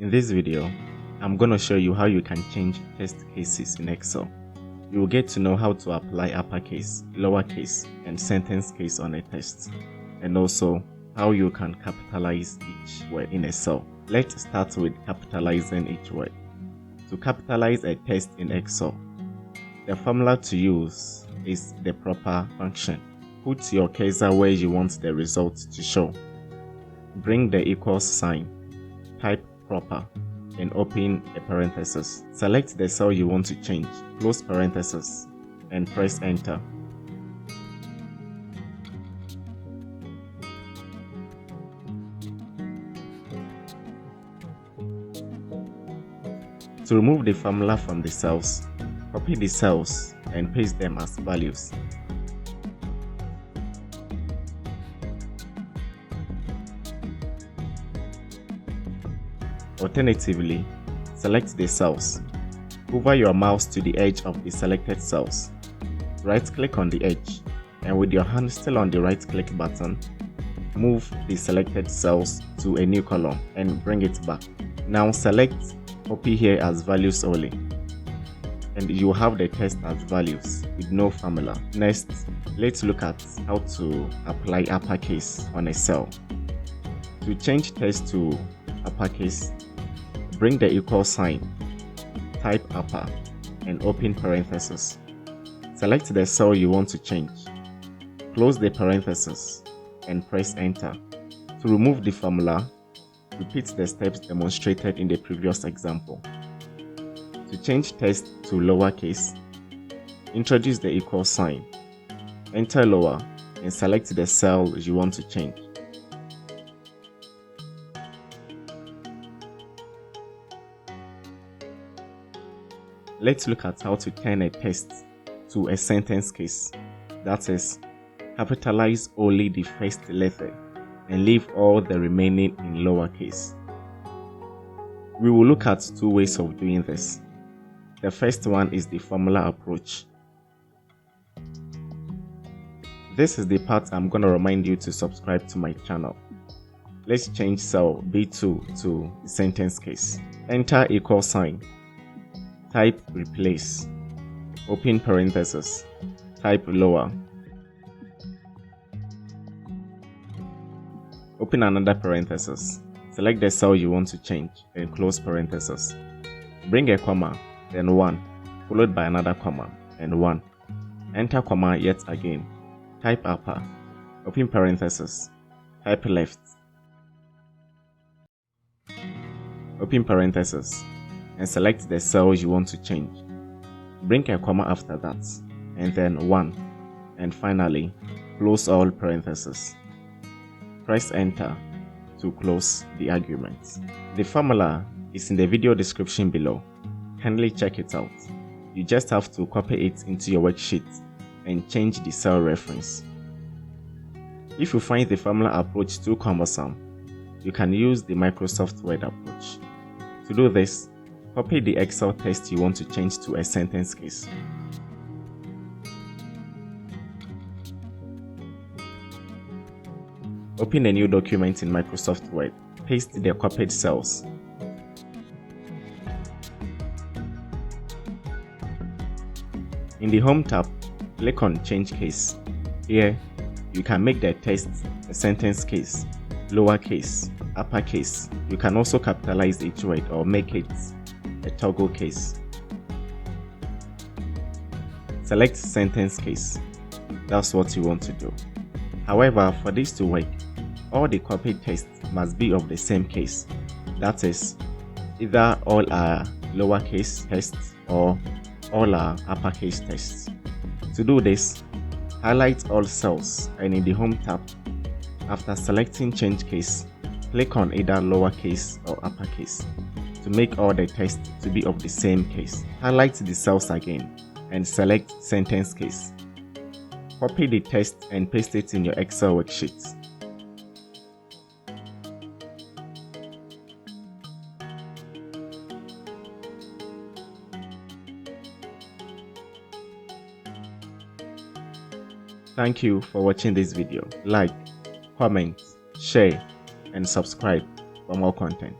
In this video, I'm going to show you how you can change test cases in Excel. You will get to know how to apply uppercase, lowercase, and sentence case on a test, and also how you can capitalize each word in a cell. Let's start with capitalizing each word. To capitalize a test in Excel, the formula to use is the proper function. Put your cursor where you want the result to show. Bring the equals sign, type proper, and open a parenthesis. Select the cell you want to change, close parenthesis, and press enter. To remove the formula from the cells, copy the cells and paste them as values. Alternatively, select the cells. Hover your mouse to the edge of the selected cells. Right-click on the edge, and with your hand still on the right-click button, move the selected cells to a new column and bring it back. Now select copy here as values only, and you have the test as values with no formula. Next, let's look at how to apply uppercase on a cell. To change test to uppercase, bring the equal sign, type upper, and open parenthesis. Select the cell you want to change. Close the parenthesis and press enter. To remove the formula, repeat the steps demonstrated in the previous example. To change test to lowercase, introduce the equal sign, enter lower, and select the cell you want to change. Let's look at how to turn a test to a sentence case. That is, capitalize only the first letter and leave all the remaining in lowercase. We will look at two ways of doing this. The first one is the formula approach. This is the part I'm going to remind you to subscribe to my channel. Let's change cell B2 to sentence case. Enter equal sign. Type replace, open parenthesis, type lower, open another parenthesis, select the cell you want to change and close parenthesis. Bring a comma, then 1, followed by another comma and 1. Enter comma yet again, type upper, open parenthesis, type left, open parenthesis, and select the cell you want to change. Bring a comma after that, and then 1, and finally, close all parentheses. Press enter to close the argument. The formula is in the video description below. Kindly check it out. You just have to copy it into your worksheet and change the cell reference. If you find the formula approach too cumbersome, you can use the Microsoft Word approach. To do this, copy the Excel test you want to change to a sentence case. Open a new document in Microsoft Word. Paste the copied cells. In the Home tab, click on Change Case. Here, you can make the test a sentence case, lowercase, uppercase. You can also capitalize each word or make it a toggle case. Select sentence case. That's what you want to do. However, for this to work, all the copied tests must be of the same case. That is, either all are lowercase tests or all are uppercase tests. To do this, highlight all cells and in the Home tab, after selecting Change Case, click on either lowercase or uppercase to make all the tests to be of the same case. Highlight the cells again and select Sentence Case. Copy the test and paste it in your Excel worksheet. Thank you for watching this video. Like, comment, share, and subscribe for more content.